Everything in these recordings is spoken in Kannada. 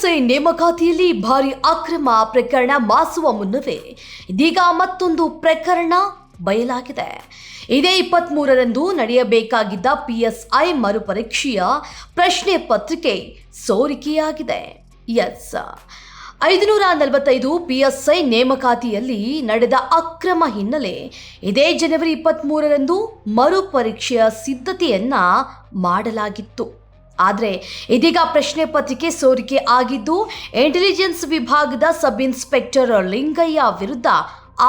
ಪಿಎಸ್ಐ ನೇಮಕಾತಿಯಲ್ಲಿ ಭಾರಿ ಅಕ್ರಮ ಪ್ರಕರಣ ಮಾಸುವ ಮುನ್ನವೇ ಇದೀಗ ಮತ್ತೊಂದು ಪ್ರಕರಣ ಬಯಲಾಗಿದೆ. ಇದೇ 23ರಂದು ನಡೆಯಬೇಕಾಗಿದ್ದ ಪಿಎಸ್ಐ ಮರುಪರೀಕ್ಷೆಯ ಪ್ರಶ್ನೆ ಪತ್ರಿಕೆ ಸೋರಿಕೆಯಾಗಿದೆ. 545 ಪಿಎಸ್ಐ ನೇಮಕಾತಿಯಲ್ಲಿ ನಡೆದ ಅಕ್ರಮ ಹಿನ್ನೆಲೆ ಇದೇ ಜನವರಿ 23ರಂದು ಮರುಪರೀಕ್ಷೆಯ ಸಿದ್ಧತೆಯನ್ನ ಮಾಡಲಾಗಿತ್ತು. ಆದರೆ ಇದೀಗ ಪ್ರಶ್ನೆ ಪತ್ರಿಕೆ ಸೋರಿಕೆ ಆಗಿದ್ದು ಇಂಟೆಲಿಜೆನ್ಸ್ ವಿಭಾಗದ ಸಬ್ ಇನ್ಸ್ಪೆಕ್ಟರ್ ಲಿಂಗಯ್ಯ ವಿರುದ್ಧ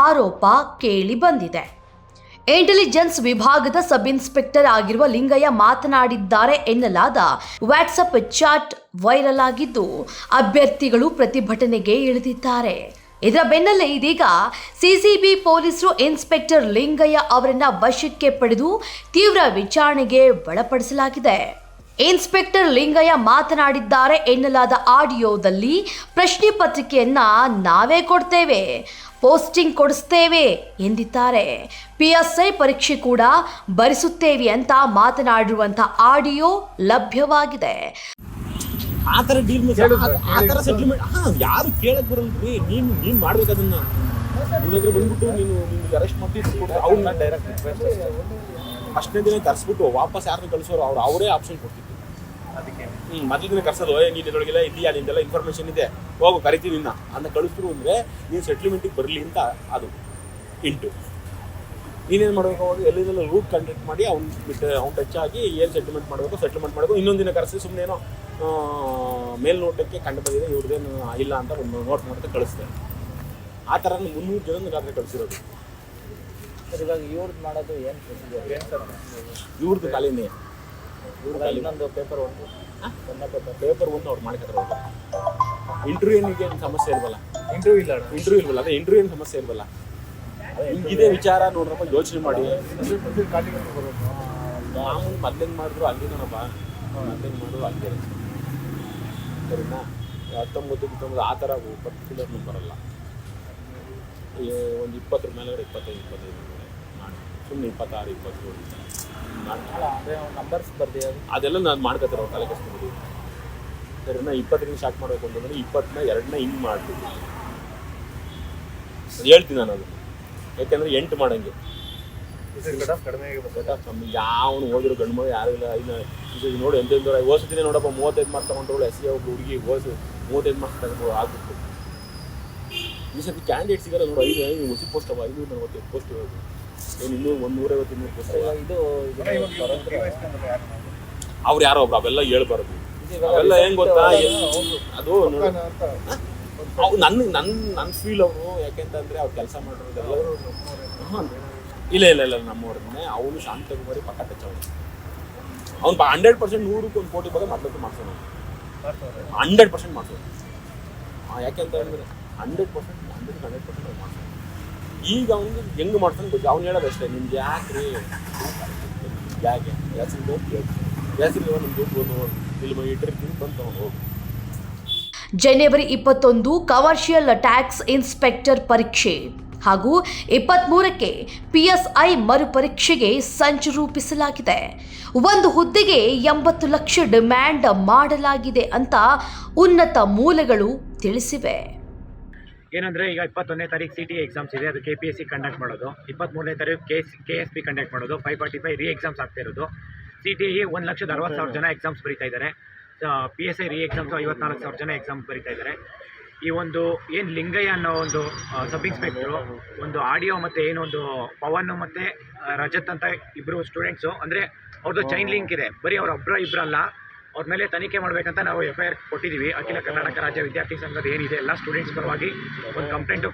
ಆರೋಪ ಕೇಳಿ ಬಂದಿದೆ. ಇಂಟೆಲಿಜೆನ್ಸ್ ವಿಭಾಗದ ಸಬ್ ಇನ್ಸ್ಪೆಕ್ಟರ್ ಆಗಿರುವ ಲಿಂಗಯ್ಯ ಮಾತನಾಡಿದ್ದಾರೆ ಎನ್ನಲಾದ ವಾಟ್ಸಪ್ ಚಾಟ್ ವೈರಲ್ ಆಗಿದ್ದು ಅಭ್ಯರ್ಥಿಗಳು ಪ್ರತಿಭಟನೆಗೆ ಇಳಿದಿದ್ದಾರೆ. ಇದರ ಬೆನ್ನಲ್ಲೇ ಇದೀಗ ಸಿಸಿಬಿ ಪೊಲೀಸರು ಇನ್ಸ್ಪೆಕ್ಟರ್ ಲಿಂಗಯ್ಯ ಅವರನ್ನ ವಶಕ್ಕೆ ಪಡೆದು ತೀವ್ರ ವಿಚಾರಣೆಗೆ ಒಳಪಡಿಸಲಾಗಿದೆ. ಇನ್ಸ್ಪೆಕ್ಟರ್ ಲಿಂಗಯ್ಯ ಮಾತನಾಡಿದ್ದಾರೆ ಎನ್ನಲಾದ ಆಡಿಯೋದಲ್ಲಿ ಪ್ರಶ್ನೆ ಪತ್ರಿಕೆಯನ್ನ ನಾವೇ ಕೊಡ್ತೇವೆ, ಪೋಸ್ಟಿಂಗ್ ಕೊಡಿಸ್ತೇವೆ ಎಂದಿದ್ದಾರೆ. ಪಿಎಸ್ಐ ಪರೀಕ್ಷೆ ಕೂಡ ಬರೆಸುತ್ತೇವೆ ಅಂತ ಮಾತನಾಡಿರುವಂತ ಆಡಿಯೋ ಲಭ್ಯವಾಗಿದೆ. ಆತರ ಡೀಲ್ ಆತರ ಸೆಟಲ್ಮೆಂಟ್ ಯಾರು ಕೇಳಕ್ ಬರಲ್ರಿ. ನೀನ್ ಮಾಡ್ಬೇಕು ಅದನ್ನ. ನಿನ್ನ ಬಂದ್ಬಿಟ್ಟು ನಿಮ್ಗೆ ಅರೆಸ್ಟ್ ಮಾಡ್ತಿದ್ದು ಅವ್ರನ್ನ ಡೈರೆಕ್ಟ್ ಅಷ್ಟನೇ ದಿನ ಕರ್ಸ್ಬಿಟ್ಟು ವಾಪಸ್ ಯಾರನ್ನ ಕಳಿಸೋರು ಅವರೇ ಆಪ್ಷನ್ ಕೊಡ್ತಿದ್ರು. ಅದಕ್ಕೆ ಮೊದಲ ದಿನ ಕರ್ಸೋದು ನೀನು ಇದ್ರೊಳಗೆಲ್ಲ ಇದೆಯಾ, ನಿಂದೆಲ್ಲ ಇನ್ಫಾರ್ಮೇಶನ್ ಇದೆ, ಹೋಗು ಕರಿತೀವಿ ನಿನ್ನ ಅನ್ನ ಕಳಿಸ್ರು ಅಂದರೆ ನೀನು ಸೆಟ್ಲ್ಮೆಂಟಿಗೆ ಬರಲಿ ಅಂತ ಅದು ಇಂಟು. ನೀನೇನು ಮಾಡಬೇಕು, ಅವಾಗ ಎಲ್ಲಿಂದೆಲ್ಲ ರೂಟ್ ಕಾಂಟ್ಯಾಕ್ಟ್ ಮಾಡಿ ಅವ್ನು ಟಚ್ ಆಗಿ ಏನು ಸೆಟ್ಲ್ಮೆಂಟ್ ಮಾಡಬೇಕು. ಇನ್ನೊಂದು ದಿನ ಕರೆಸಿ ಸುಮ್ಮನೆ ಏನೋ ಮೇಲ್ನೋಟಕ್ಕೆ ಕಂಡು ಬಂದಿದೆ ಇವ್ರದ್ದೇನು ಇಲ್ಲ ಅಂತ ಒಂದು ನೋಡ್ತಾ ಕಳಿಸ್ತಾರೆ. ಆ ಥರ 300 ಜನ ರಾತ್ರಿ ಕಳಿಸಿರೋದು. ಸರ್ ಇವಾಗ ಇವ್ರದ್ದು ಮಾಡೋದು ಏನು ಪ್ರೊಸೀಜರ್ ಏನು ಸರ್? ಇವ್ರದ್ದು ಖಾಲಿನೇ. ಇನ್ನೊಂದು ಪೇಪರ್ ಒಂದು ಅವ್ರು ಮಾಡ್ಕೊತಾರೆ. ಇಂಟರ್ವ್ಯೂನಿಗೆ ಏನು ಸಮಸ್ಯೆ ಇಲ್ವಲ್ಲ. ಇಂಟರ್ವ್ಯೂ ಇಲ್ವಲ್ಲ. ಅದೇ ಇಂಟರ್ವ್ಯೂ ಏನು ಸಮಸ್ಯೆ ಇಲ್ವಲ್ಲ. ಇದೇ ವಿಚಾರ ನೋಡ್ರಪ್ಪ, ಯೋಚನೆ ಮಾಡಿ. ಮಾಮೂಲಿ ಮೊದ್ಲೇನು ಮಾಡಿದ್ರು ಅಲ್ಲಿನಪ್ಪ, ಮೊದ್ಲೇನು ಮಾಡಿದ್ರು ಅಲ್ಲೇ ಸರಿನಾ. 19 ಆ ಥರ ಪರ್ಟಿಕ್ಯುಲರ್ ಬರಲ್ಲ. ಒಂದು 20 ಮೇಲೆಗಡೆ 25 ಮಾಡಿ ಸುಮ್ಮನೆ 26, 27 ನಂಬರ್ಸ್ ಬರ್ತೀವಿ. ಅದೆಲ್ಲ ನಾನು ಮಾಡ್ಕೊತಾರೆ ಅವ್ರು ತಲೆ ಕೆಸ್ಕೊಂಡು. ಸರಿನಾ 20ರಿಂದ ಸ್ಟಾರ್ಟ್ ಮಾಡಬೇಕು ಅಂತಂದರೆ 22ನೇ ಹಿಂಗೆ ಮಾಡ್ತೀವಿ ಹೇಳ್ತೀನಿ ನಾನು. ಅದು ಯಾಕೆಂದರೆ 8 ಮಾಡಂಗೆ ಕಮ್ಮಿ. ಯಾವನು ಹೋಗಿರೋ ಗಂಡು ಮಗ ಯಾರು ಇಲ್ಲ. ಇನ್ನು ನೋಡಿ ಎಂತೆಂದವ್ರು ಓದಿಸ್ತೀನಿ ನೋಡಪ್ಪ, 35 ಮಾರ್ಕ್ಸ್ ತಗೊಂಡ್ರು. SC ಒಬ್ರು ಹುಡುಗಿ ಓದಿಸಿ 35 ಮಾರ್ಕ್ಸ್ ತಗೊಂಡು ಆಗ್ಬಿಟ್ಟು ಈ ಸತಿ ಕ್ಯಾಂಡಿಡೇಟ್ ಸಿಗಲ್ಲ ನೋಡಿ. 5 ಹೊಸ ಪೋಸ್ಟ್ ಅವ, 540 ಪೋಸ್ಟ್ ಇರೋದು. ಏನು ಇನ್ನೂ 150 ಪೋಸ್ಟ್. ಇದು ಅವ್ರು ಯಾರೋ ಒಬ್ರು ಅವೆಲ್ಲ ಹೇಳ್ಬಾರ್ದು. ಅವೆಲ್ಲ ಹೆಂಗೆ ಗೊತ್ತಾ, ಅದು ಅವ್ರು ನನ್ನ ಫೀಲ್ ಅವರು. ಯಾಕೆಂತಂದರೆ ಅವ್ರು ಕೆಲಸ ಮಾಡಿರೋದೆಲ್ಲ ಇಲ್ಲ ನಮ್ಮವ್ರನ್ನೇ. ಅವನು ಶಾಂತಕುಮಾರಿ ಪಕ್ಕ ಟಚ್ ಅವ್ನು 100% 100ಕ್ಕೆ 1 ಕೋಟಿ ಬಗ್ಗೆ ಮೊದಲು ಮಾಡ್ಸೋಣ. 100% ಮಾಡ್ಸೋದು. ಯಾಕೆಂತಂದರೆ 100% ಮಾಡ್ಸೋದು. ಈಗ ಅವ್ನಿಗೆ ಹೆಂಗೆ ಮಾಡ್ತಾನೆ ಗೊತ್ತು. ಅವ್ನು ಹೇಳೋದು ಅಷ್ಟೇ, ನಿಮ್ಗೆ ಯಾಕ್ರಿ ಯಾಕೆ ಹೆಸರು ನಿಮ್ಮ ದುಡ್ಡು ಇಲ್ಲಿ ಇಟ್ಟಿರ್ತೀನಿ ಬಂದು ತಗೊಂಡು ಹೋಗಿ. ಜನವರಿ 21 ಕಮರ್ಷಿಯಲ್ ಟ್ಯಾಕ್ಸ್ ಇನ್ಸ್ಪೆಕ್ಟರ್ ಪರೀಕ್ಷೆ ಹಾಗೂ 23ಕ್ಕೆ ಪಿಎಸ್ಐ ಮರುಪರೀಕ್ಷೆಗೆ ಸಂಚು ರೂಪಿಸಲಾಗಿದೆ. ಒಂದು ಹುದ್ದೆಗೆ 80 ಲಕ್ಷ ಡಿಮ್ಯಾಂಡ್ ಮಾಡಲಾಗಿದೆ ಅಂತ ಉನ್ನತ ಮೂಲಗಳು ತಿಳಿಸಿವೆ. ಏನಂದರೆ ಈಗ 21ನೇ ತಾರೀಕು CTE ಎಕ್ಸಾಮ್ಸ್ ಇದೆ, ಅದು KPSC ಕಂಡಕ್ಟ್ ಮಾಡೋದು. 23ನೇ ತಾರೀಕು KSP ಕಂಡಕ್ಟ್ ಮಾಡೋದು. 545 ರೀ ಎಕ್ಸಾಮ್ಸ್ ಆಗ್ತಾ ಇರೋದು. CTE 1,60,000 ಜನ ಎಕ್ಸಾಮ್ಸ್ ಬರೀತಾ ಇದ್ದಾರೆ. PSI ರೀ ಎಕ್ಸಾಮ್ಸ್ 54,000 ಜನ ಎಕ್ಸಾಮ್ಸ್ ಬರೀತಾ ಇದ್ದಾರೆ. ಈ ಒಂದು ಏನು ಲಿಂಗಯ್ಯ ಅನ್ನೋ ಒಂದು ಸಬ್ ಇನ್ಸ್ಪೆಕ್ಟ್ರು ಒಂದು ಆಡಿಯೋ ಮತ್ತು ಏನೊಂದು ಪವನ್ ಮತ್ತು ರಜತ್ ಅಂತ ಇಬ್ಬರು ಸ್ಟೂಡೆಂಟ್ಸು, ಅಂದರೆ ಅವ್ರದ್ದು ಚೈನ್ ಲಿಂಕ್ ಇದೆ. ಬರೀ ಅವ್ರ ಇಬ್ಬರಲ್ಲ, ಅವ್ರ ಮೇಲೆ ತನಿಖೆ ಮಾಡಬೇಕಂತ ನಾವು FIR ಕೊಟ್ಟಿದ್ದೀವಿ. ಅಖಿಲ ಕರ್ನಾಟಕ ರಾಜ್ಯ ವಿದ್ಯಾರ್ಥಿ ಸಂಘದ ಏನಿದೆ ಎಲ್ಲ ಸ್ಟೂಡೆಂಟ್ಸ್ ಪರವಾಗಿ ಒಂದು ಕಂಪ್ಲೇಂಟು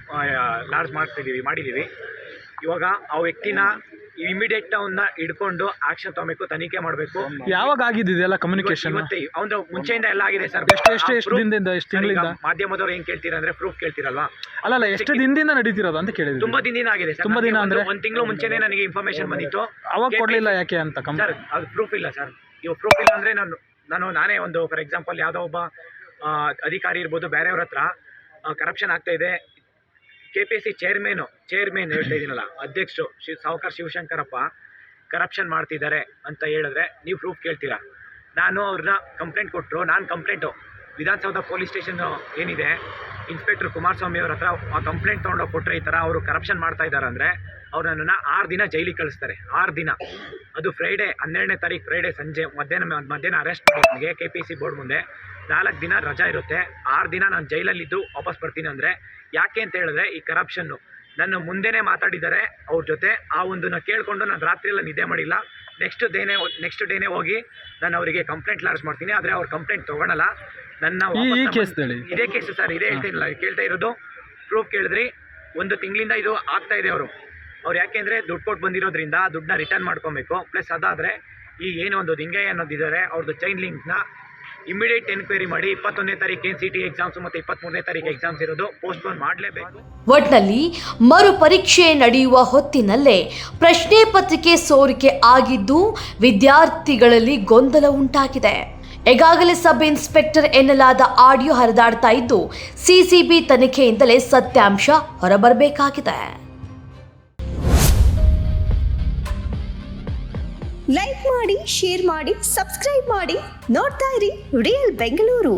ಲಾಡ್ಜ್ ಮಾಡಿದ್ದೀವಿ. ಇವಾಗ ಆ ವ್ಯಕ್ತಿನ ಇಮಿಡಿಯೇಟ್ ಅವನ್ನ ಹಿಡ್ಕೊಂಡು ಆಕ್ಷನ್ ತಗೋಬೇಕು, ತನಿಖೆ ಮಾಡಬೇಕು. ಯಾವಾಗ ಆಗಿದೆಯಲ್ಲ ಕಮ್ಯುನಿಕೇಶನ್? ಅವನು ಮುಂಚೆಯಿಂದ ಎಲ್ಲ ಆಗಿದೆ ಸರ್. ಎಷ್ಟು ದಿನದಿಂದ, ಎಷ್ಟು ತಿಂಗಳಿಂದ? ಮಾಧ್ಯಮದವ್ರು ಏನ್ ಕೇಳ್ತೀರಾ ಅಂದ್ರೆ ಪ್ರೂಫ್ ಕೇಳ್ತೀರಲ್ವಾ? ಅಲ್ಲ ಎಷ್ಟು ದಿನದಿಂದ ನಡೀತಿರೋದು ಅಂತ ಕೇಳಿದ್ರು. ತುಂಬಾ ದಿನದಿಂದ ಆಗಿದೆ ಸರ್. ತುಂಬಾ ದಿನ ಅಂದ್ರೆ 1 ತಿಂಗಳು ಮುಂಚೆನೆ ನನಗೆ ಇನ್ಫಾರ್ಮೇಶನ್ ಬಂದಿತ್ತು. ಅವಾಗ ಕೊಡ್ಲಿಲ್ಲ ಯಾಕೆ ಅಂತ? ಸರ್ ಅದು ಪ್ರೂಫ್ ಇಲ್ಲ ಸರ್. ಇವಾಗ ಪ್ರೂಫ್ ಇಲ್ಲ ಅಂದ್ರೆ ನಾನೇ ಒಂದು ಫಾರ್ ಎಕ್ಸಾಂಪಲ್ ಯಾವುದೋ ಒಬ್ಬ ಅಧಿಕಾರಿ ಇರ್ಬೋದು, ಬೇರೆಯವ್ರ ಹತ್ರ ಕರಪ್ಷನ್ ಆಗ್ತಾ ಇದೆ, KPSC ಚೇರ್ಮನ್ ಹೇಳ್ತಾ ಇದ್ದೀನಲ್ಲ, ಅಧ್ಯಕ್ಷರು ಸಾವುಕಾರ ಶಿವಶಂಕರಪ್ಪ ಕರಪ್ಷನ್ ಮಾಡ್ತಿದ್ದಾರೆ ಅಂತ ಹೇಳಿದ್ರೆ ನೀವು ಪ್ರೂಫ್ ಕೇಳ್ತೀರಾ? ನಾನು ಅವ್ರನ್ನ ಕಂಪ್ಲೇಂಟ್ ಕೊಟ್ಟರು, ನಾನು ಕಂಪ್ಲೇಂಟು ವಿಧಾನಸೌಧ ಪೊಲೀಸ್ ಸ್ಟೇಷನ್ ಏನಿದೆ, ಇನ್ಸ್ಪೆಕ್ಟರ್ ಕುಮಾರಸ್ವಾಮಿ ಅವ್ರ ಹತ್ರ ಆ ಕಂಪ್ಲೇಂಟ್ ತೊಗೊಂಡೋಗಿ ಕೊಟ್ಟರೆ ಈ ಥರ ಅವರು ಕರಪ್ಷನ್ ಮಾಡ್ತಾ ಇದ್ದಾರೆ ಅಂದರೆ ಅವ್ರು ನನ್ನನ್ನು 6 ದಿನ ಜೈಲಿಗೆ ಕಳಿಸ್ತಾರೆ. 6 ದಿನ, ಅದು ಫ್ರೈಡೇ 12ನೇ ತಾರೀಕು ಫ್ರೈಡೇ ಸಂಜೆ ಮಧ್ಯಾಹ್ನ ಅರೆಸ್ಟ್ ಮಾಡಿ ನನಗೆ KPC ಬೋರ್ಡ್ ಮುಂದೆ 4 ದಿನ ರಜಾ ಇರುತ್ತೆ. 6 ದಿನ ನಾನು ಜೈಲಲ್ಲಿದ್ದು ವಾಪಸ್ ಬರ್ತೀನಿ ಅಂದರೆ ಯಾಕೆ ಅಂತ ಹೇಳಿದ್ರೆ ಈ ಕರಪ್ಷನ್ನು ನನ್ನ ಮುಂದೆನೇ ಮಾತಾಡಿದ್ದಾರೆ ಅವ್ರ ಜೊತೆ. ಆ ಒಂದನ್ನು ಕೇಳಿಕೊಂಡು ನಾನು ರಾತ್ರಿಯೆಲ್ಲ ನಿದ್ದೆ ಮಾಡಿಲ್ಲ. ನೆಕ್ಸ್ಟ್ ಡೇನೇ ಹೋಗಿ ನಾನು ಅವರಿಗೆ ಕಂಪ್ಲೇಂಟ್ ಲಾಡ್ಜ್ ಮಾಡ್ತೀನಿ. ಆದರೆ ಅವ್ರ ಕಂಪ್ಲೇಂಟ್ ತೊಗೊಳಲ್ಲ. ನನ್ನ ಇದೇ ಕೇಸು ಸರ್, ಇದೇ ಹೇಳ್ತೀನಿಲ್ಲ, ಕೇಳ್ತಾ ಇರೋದು ಪ್ರೂಫ್ ಕೇಳಿದ್ರಿ. 1 ತಿಂಗಳಿಂದ ಇದು ಆಗ್ತಾ ಇದೆ. ಅವ್ರು ಯಾಕೆಂದರೆ ದುಡ್ಡು ಕೊಟ್ಟು ಬಂದಿರೋದ್ರಿಂದ ದುಡ್ಡನ್ನ ರಿಟರ್ನ್ ಮಾಡ್ಕೊಬೇಕು. ಪ್ಲಸ್ ಅದಾದರೆ ಈ ಏನು ಒಂದು ದಿಂಗಯ್ಯ ಅನ್ನೋದಿದ್ದಾರೆ ಅವ್ರದ್ದು ಚೈನ್ ಲಿಂಕ್ನ ಇಮಿಡಿಯೇಟ್ ಎನ್ಕ್ವೈರಿ ಮಾಡಿ 21ನೇ ತಾರೀಕು ಏನು CT ಎಕ್ಸಾಮ್ಸ್ ಮತ್ತು 23ನೇ ತಾರೀಕು ಎಕ್ಸಾಮ್ಸ್ ಇರೋದು ಪೋಸ್ಟ್ಪೋನ್ ಮಾಡಲೇಬೇಕು. ಒಟ್ನಲ್ಲಿ ಮರುಪರೀಕ್ಷೆ ನಡೆಯುವ ಹೊತ್ತಿನಲ್ಲೇ ಪ್ರಶ್ನೆ ಪತ್ರಿಕೆ ಸೋರಿಕೆ ಆಗಿದ್ದು ವಿದ್ಯಾರ್ಥಿಗಳಲ್ಲಿ ಗೊಂದಲ ಉಂಟಾಗಿದೆ. ಈಗಾಗಲೇ ಸಬ್ ಇನ್ಸ್ಪೆಕ್ಟರ್ ಎನ್ನಲಾದ ಆಡಿಯೋ ಹರಿದಾಡ್ತಾ ಇದ್ದು CCB ತನಿಖೆಯಿಂದಲೇ ಸತ್ಯಾಂಶ ಹೊರಬರಬೇಕಾಗಿದೆ. ಲೈಕ್ ಮಾಡಿ, ಶೇರ್ ಮಾಡಿ, ಸಬ್ಸ್ಕ್ರೈಬ್ ಮಾಡಿ. ನೋಡ್ತಾ ಇರಿ ರಿಯಲ್ ಬೆಂಗಳೂರು.